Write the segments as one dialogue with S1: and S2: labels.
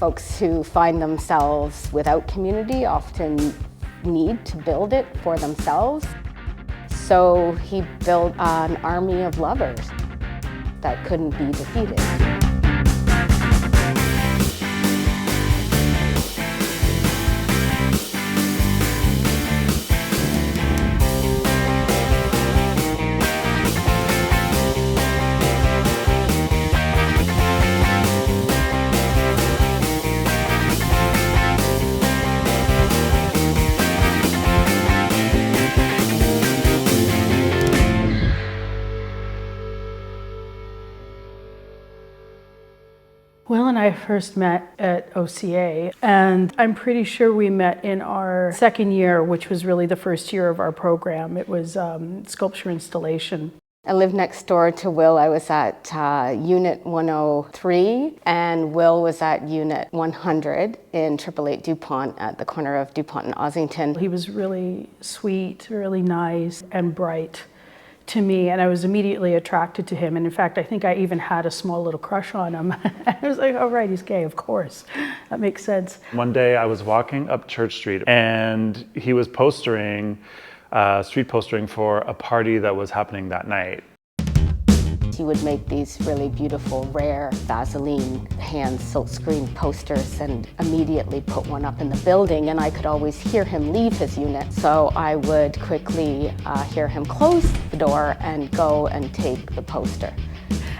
S1: folks who find themselves without community often need to build it for themselves. So he built an army of lovers that couldn't be defeated.
S2: Will and I first met at OCA, and I'm pretty sure we met in our second year, which was really the first year of our program. It was sculpture installation.
S1: I lived next door to Will. I was at Unit 103, and Will was at Unit 100 in 888 DuPont at the corner of DuPont and Ossington.
S2: He was really sweet, really nice, and bright to me, and I was immediately attracted to him. And in fact, I think I even had a small little crush on him. I was like, oh right, he's gay, of course. That makes sense.
S3: One day I was walking up Church Street and he was postering, street postering for a party that was happening that night.
S1: He would make these really beautiful, rare Vaseline hand silkscreen posters and immediately put one up in the building, and I could always hear him leave his unit. So I would quickly hear him close the door and go and take the poster.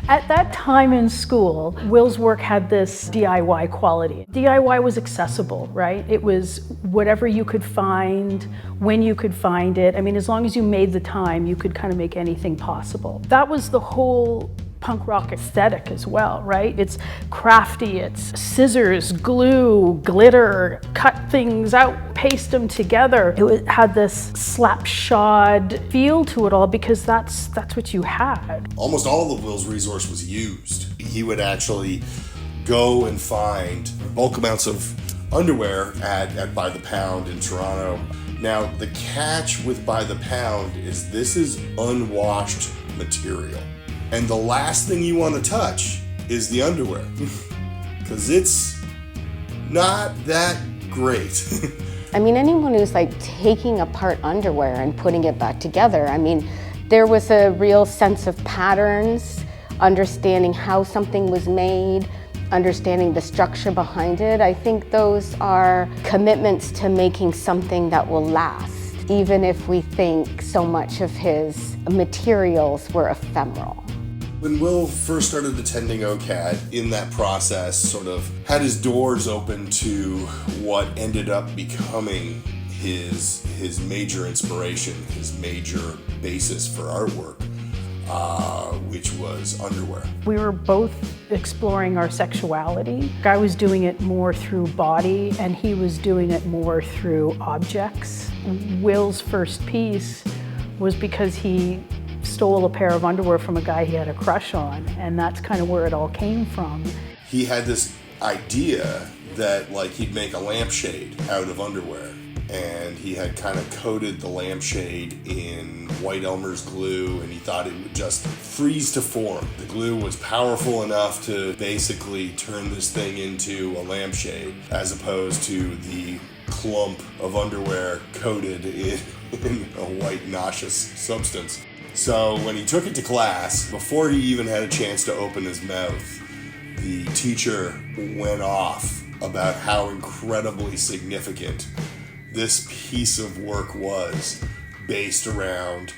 S2: At that time in school, Will's work had this DIY quality. DIY was accessible, right? It was whatever you could find, when you could find it. I mean, as long as you made the time, you could kind of make anything possible. That was the whole punk rock aesthetic as well, right? It's crafty, it's scissors, glue, glitter, cut things out, paste them together. Had this slapshod feel to it all because that's what you had.
S4: Almost all of Will's resource was used. He would actually go and find bulk amounts of underwear at By the Pound in Toronto. Now, the catch with By the Pound is this is unwashed material. And the last thing you want to touch is the underwear, because it's not that great.
S1: I mean, anyone who's like taking apart underwear and putting it back together, I mean, there was a real sense of patterns, understanding how something was made, understanding the structure behind it. I think those are commitments to making something that will last, even if we think so much of his materials were ephemeral.
S4: When Will first started attending OCAD, in that process sort of had his doors open to what ended up becoming his major inspiration, his major basis for artwork, which was underwear.
S2: We were both exploring our sexuality. I was doing it more through body and he was doing it more through objects. Will's first piece was because he stole a pair of underwear from a guy he had a crush on, and that's kind of where it all came from.
S4: He had this idea that like he'd make a lampshade out of underwear, and he had kind of coated the lampshade in White Elmer's glue, and he thought it would just freeze to form. The glue was powerful enough to basically turn this thing into a lampshade, as opposed to the clump of underwear coated in a white nauseous substance. So when he took it to class, before he even had a chance to open his mouth, the teacher went off about how incredibly significant this piece of work was, based around,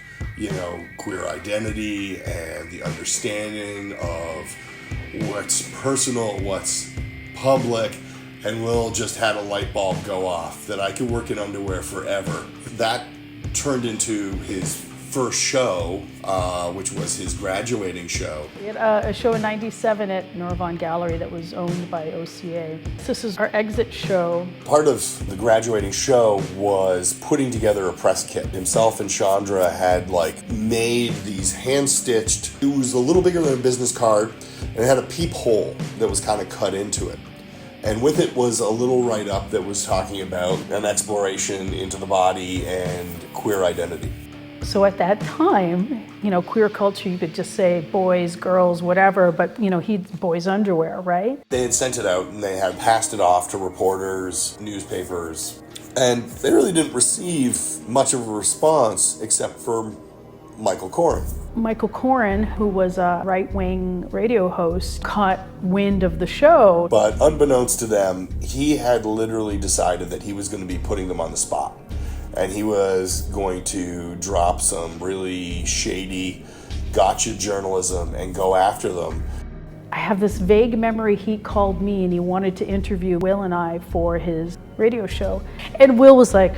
S4: queer identity and the understanding of what's personal, what's public. And Will just had a light bulb go off that I could work in underwear forever. That turned into his first show, which was his graduating show.
S2: We had a show in '97 at Norvon Gallery that was owned by OCA. This is our exit show.
S4: Part of the graduating show was putting together a press kit. Himself and Chandra had made these hand-stitched, it was a little bigger than a business card, and it had a peephole that was kind of cut into it. And with it was a little write-up that was talking about an exploration into the body and queer identity.
S2: So at that time, queer culture, you could just say boys, girls, whatever, but he's boys' underwear, right?
S4: They had sent it out and they had passed it off to reporters, newspapers, and they really didn't receive much of a response except for Michael Corrin.
S2: Michael Corrin, who was a right-wing radio host, caught wind of the show.
S4: But unbeknownst to them, he had literally decided that he was going to be putting them on the spot. And he was going to drop some really shady gotcha journalism and go after them.
S2: I have this vague memory he called me and he wanted to interview Will and I for his radio show. And Will was like,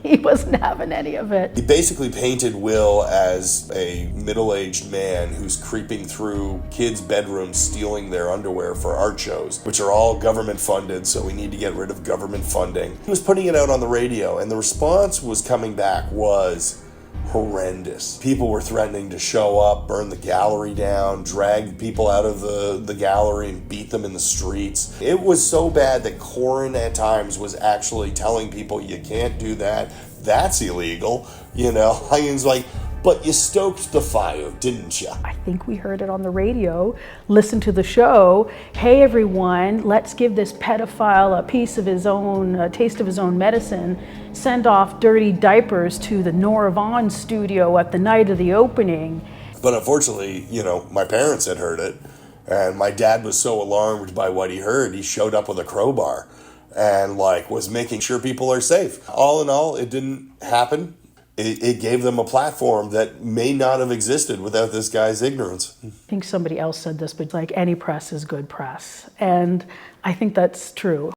S2: He wasn't having any of it.
S4: He basically painted Will as a middle-aged man who's creeping through kids' bedrooms stealing their underwear for art shows, which are all government funded, so we need to get rid of government funding. He was putting it out on the radio, and the response was coming back was horrendous. People were threatening to show up, burn the gallery down, drag people out of the gallery and beat them in the streets. It was so bad that Corrin at times was actually telling people, you can't do that, that's illegal. He was like, but you stoked the fire, didn't you?
S2: I think we heard it on the radio, listened to the show. Hey everyone, let's give this pedophile a piece of his own, a taste of his own medicine. Send off dirty diapers to the Nora Vaughn studio at the night of the opening.
S4: But unfortunately, my parents had heard it, and my dad was so alarmed by what he heard, he showed up with a crowbar and was making sure people are safe. All in all, it didn't happen. It gave them a platform that may not have existed without this guy's ignorance.
S2: I think somebody else said this, but any press is good press. And I think that's true.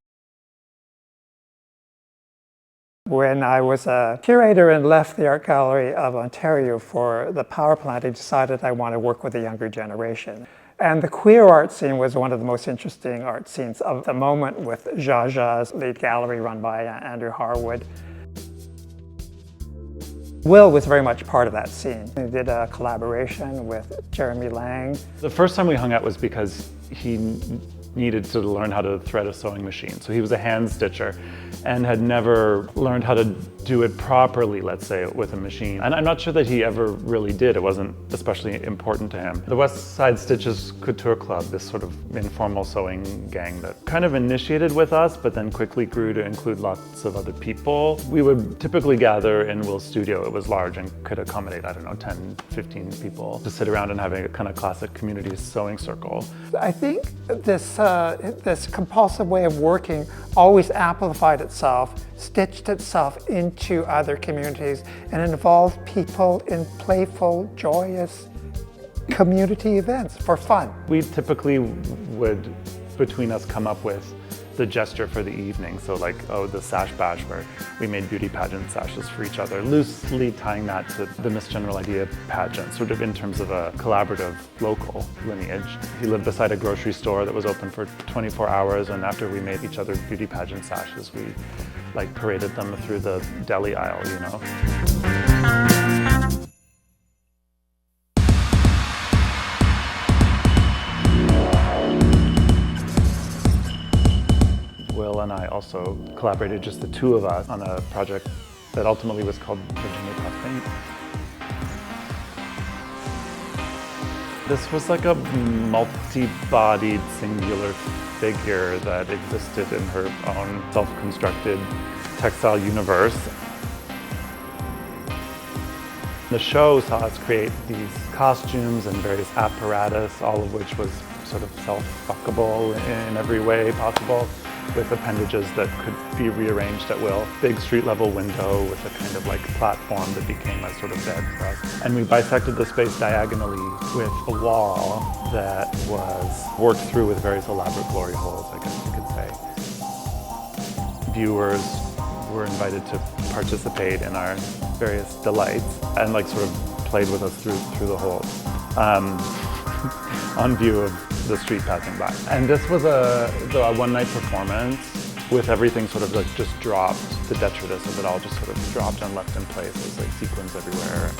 S5: When I was a curator and left the Art Gallery of Ontario for the power plant, I decided I want to work with the younger generation. And the queer art scene was one of the most interesting art scenes of the moment, with Jaja's lead gallery run by Andrew Harwood. Will was very much part of that scene. He did a collaboration with Jeremy Lang.
S3: The first time we hung out was because he needed to learn how to thread a sewing machine. So he was a hand stitcher and had never learned how to do it properly, let's say, with a machine. And I'm not sure that he ever really did. It wasn't especially important to him. The West Side Stitches Couture Club, this sort of informal sewing gang that kind of initiated with us, but then quickly grew to include lots of other people. We would typically gather in Will's studio. It was large and could accommodate, 10, 15 people to sit around and have a kind of classic community sewing circle.
S5: I think this compulsive way of working always amplified itself, stitched itself into other communities, and involved people in playful, joyous community events for fun.
S3: We typically would, between us, come up with the gesture for the evening. So the sash bash, where we made beauty pageant sashes for each other, loosely tying that to the Miss General Idea pageant, sort of in terms of a collaborative local lineage. He lived beside a grocery store that was open for 24 hours, and after we made each other beauty pageant sashes, we paraded them through the deli aisle, Will and I also collaborated, just the two of us, on a project that ultimately was called Virginia Puffing. This was a multi-bodied singular figure that existed in her own self-constructed textile universe. The show saw us create these costumes and various apparatus, all of which was sort of self-fuckable in every way possible, with appendages that could be rearranged at will. Big street-level window with a kind of platform that became a sort of bed for us. And we bisected the space diagonally with a wall that was worked through with various elaborate glory holes, I guess you could say. Viewers were invited to participate in our various delights and sort of played with us through the holes. On view of the street passing by. And this was a one-night performance with everything sort of just dropped. The detritus of it all just sort of dropped and left in place. It was sequins everywhere.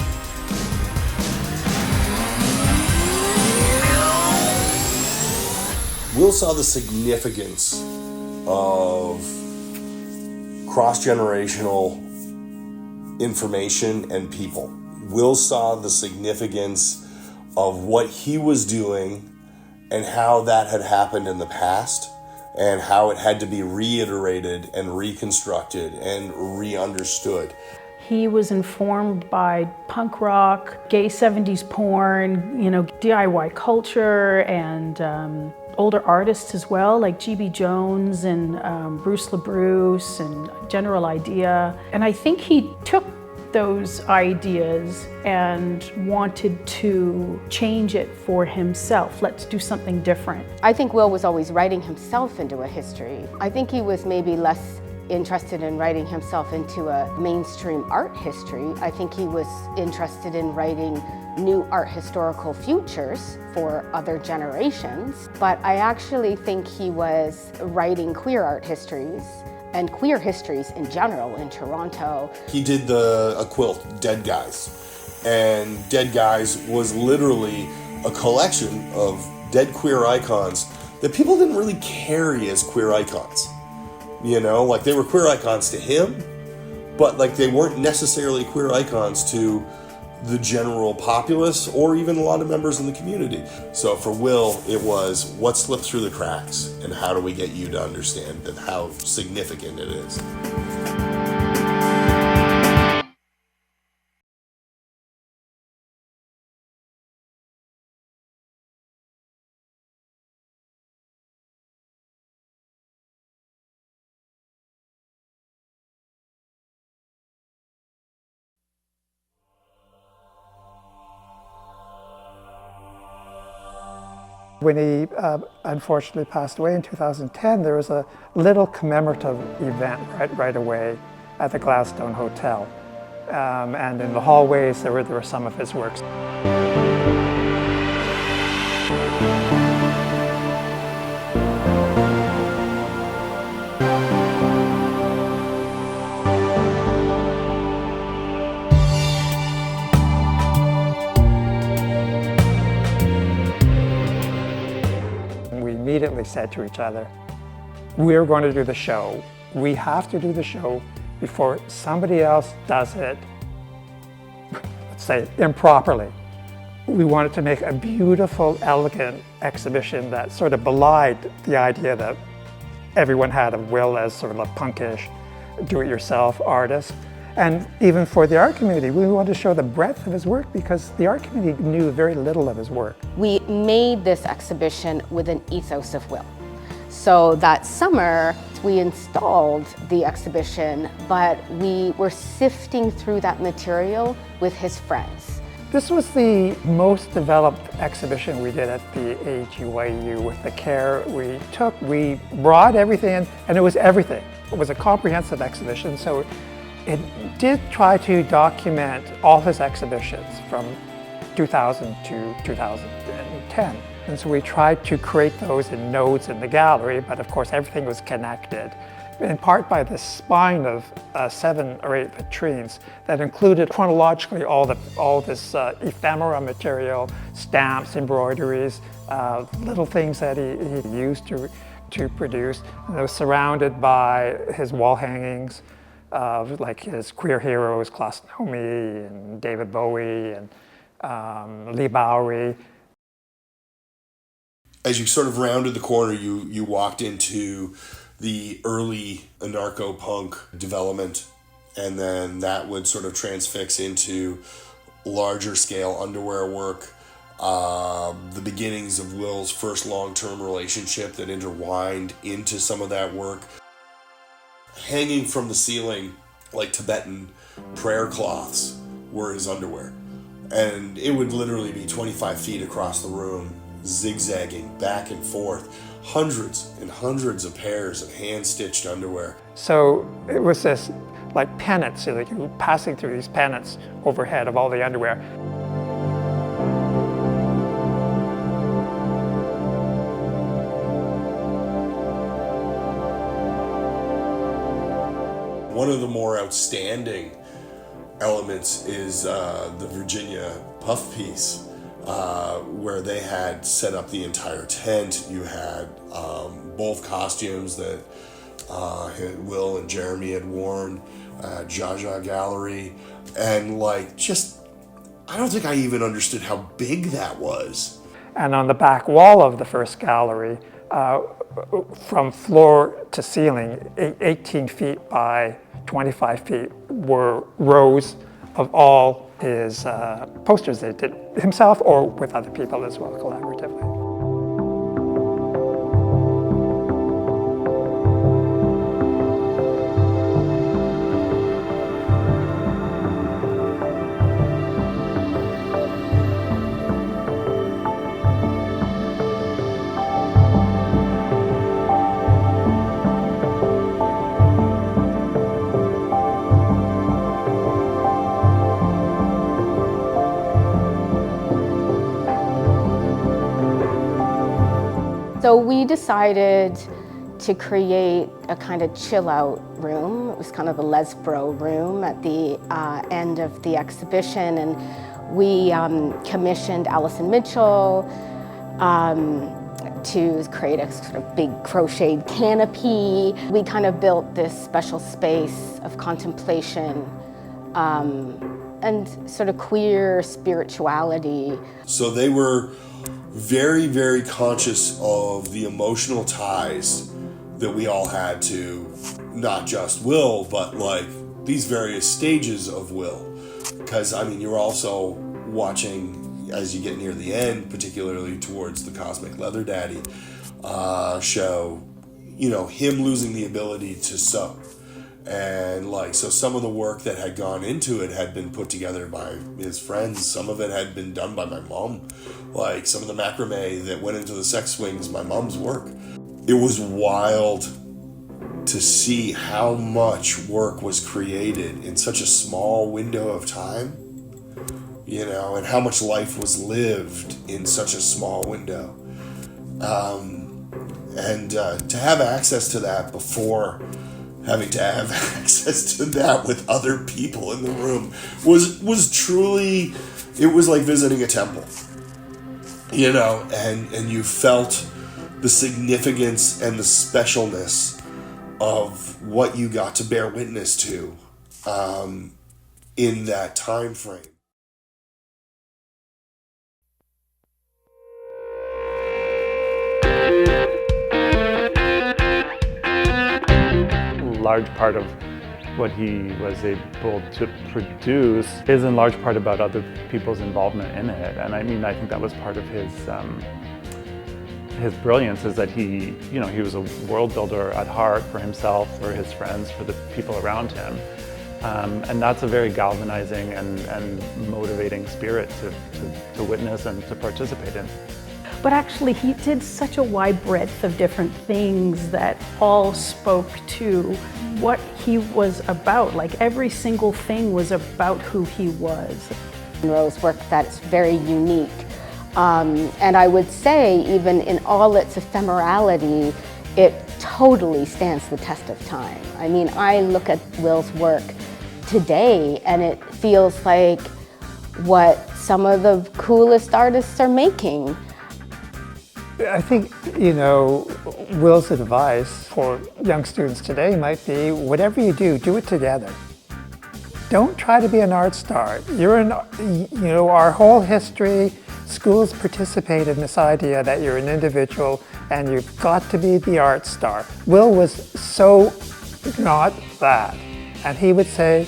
S4: Will saw the significance of cross-generational information and people. Will saw the significance of what he was doing and how that had happened in the past and how it had to be reiterated and reconstructed and re-understood.
S2: He was informed by punk rock, gay 70s porn, DIY culture, and older artists as well, like G.B. Jones and Bruce LaBruce and General Idea. And I think he took those ideas and wanted to change it for himself. Let's do something different.
S1: I think Will was always writing himself into a history. I think he was maybe less interested in writing himself into a mainstream art history. I think he was interested in writing new art historical futures for other generations. But I actually think he was writing queer art histories and queer histories in general in Toronto.
S4: He did a quilt, Dead Guys. And Dead Guys was literally a collection of dead queer icons that people didn't really carry as queer icons. Like they were queer icons to him, but like they weren't necessarily queer icons to the general populace or even a lot of members in the community. So for Will, it was what slipped through the cracks and how do we get you to understand that how significant it is.
S5: When he unfortunately passed away in 2010, there was a little commemorative event right away at the Gladstone Hotel. And in the hallways, there were some of his works. Immediately said to each other, we're going to do the show. We have to do the show before somebody else does it, let's say, improperly. We wanted to make a beautiful, elegant exhibition that sort of belied the idea that everyone had of Will as sort of a punkish, do-it-yourself artist. And even for the art community, we wanted to show the breadth of his work because the art community knew very little of his work.
S1: We made this exhibition with an ethos of Will. So that summer, we installed the exhibition, but we were sifting through that material with his friends.
S5: This was the most developed exhibition we did at the AGYU with the care we took. We brought everything in, and it was everything. It was a comprehensive exhibition, so it did try to document all his exhibitions from 2000 to 2010. And so we tried to create those in nodes in the gallery, but of course everything was connected, in part by this spine of 7 or 8 vitrines that included chronologically all this ephemera material, stamps, embroideries, little things that he used to produce. And it was surrounded by his wall hangings, like his queer heroes, Klaus Nomi and David Bowie and Lee Bowery.
S4: As you sort of rounded the corner, you walked into the early anarcho-punk development, and then that would sort of transfix into larger scale underwear work, the beginnings of Will's first long-term relationship that intertwined into some of that work. Hanging from the ceiling like Tibetan prayer cloths were his underwear. And it would literally be 25 feet across the room, zigzagging back and forth, hundreds and hundreds of pairs of hand-stitched underwear.
S5: So it was this like pennants, like you were passing through these pennants overhead of all the underwear.
S4: One of the more outstanding elements is the Virginia puff piece, where they had set up the entire tent. You had both costumes that Will and Jeremy had worn Jaja Gallery, and like just, I don't think I even understood how big that was.
S5: And on the back wall of the first gallery, from floor to ceiling, 18 feet by 25 feet, were rows of all his posters that he did himself or with other people as well, collaboratively.
S1: So we decided to create a kind of chill out room. It was kind of the Lesbro room at the end of the exhibition, and we commissioned Allison Mitchell to create a sort of big crocheted canopy. We kind of built this special space of contemplation and sort of queer spirituality.
S4: So they were very, very conscious of the emotional ties that we all had to not just Will, but like these various stages of Will. Because I mean, you're also watching as you get near the end, particularly towards the Cosmic Leather Daddy show, you know, him losing the ability to sew. And like, so some of the work that had gone into it had been put together by his friends. Some of it had been done by my mom. Like some of the macrame that went into the sex swings, my mom's work. It was wild to see how much work was created in such a small window of time, you know, and how much life was lived in such a small window. And to have access to that before having to have access to that with other people in the room was truly, it was like visiting a temple, you know, and you felt the significance and the specialness of what you got to bear witness to in that time frame.
S3: Large part of what he was able to produce is in large part about other people's involvement in it. And I mean, I think that was part of his brilliance, is that he was a world builder at heart for himself, for his friends, for the people around him. And that's a very galvanizing and motivating spirit to witness and to participate in.
S2: But actually, he did such a wide breadth of different things that all spoke to what he was about. Like every single thing was about who he was.
S1: Munro's work that's very unique. And I would say, even in all its ephemerality, it totally stands the test of time. I mean, I look at Will's work today and it feels like what some of the coolest artists are making.
S5: I think, you know, Will's advice for young students today might be, whatever you do it together. Don't try to be an art star. Our whole history, schools participate in this idea that you're an individual and you've got to be the art star. Will was so not that. And he would say,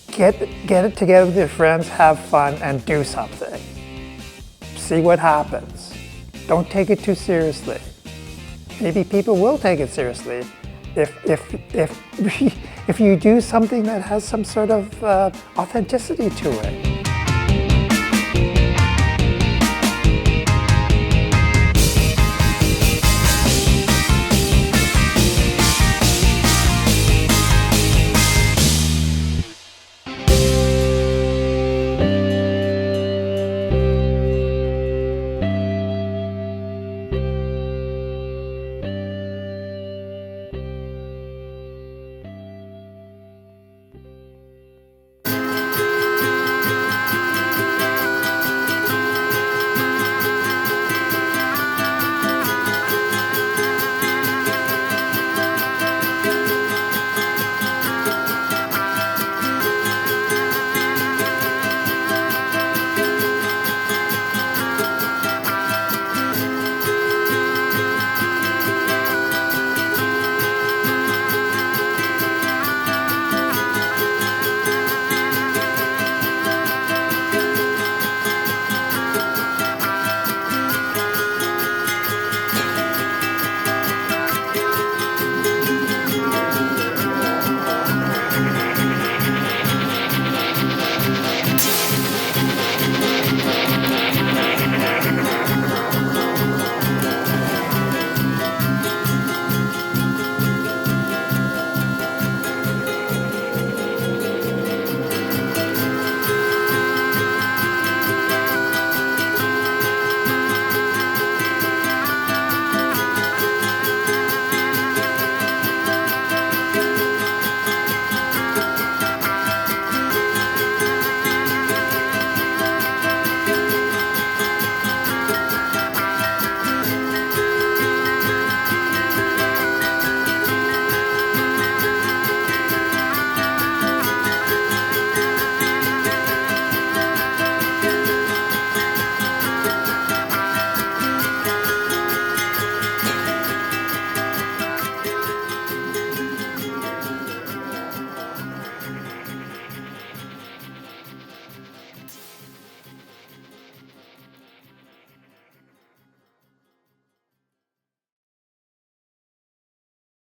S5: get it together with your friends, have fun, and do something. See what happens. Don't take it too seriously. Maybe people will take it seriously if you do something that has some sort of authenticity to it.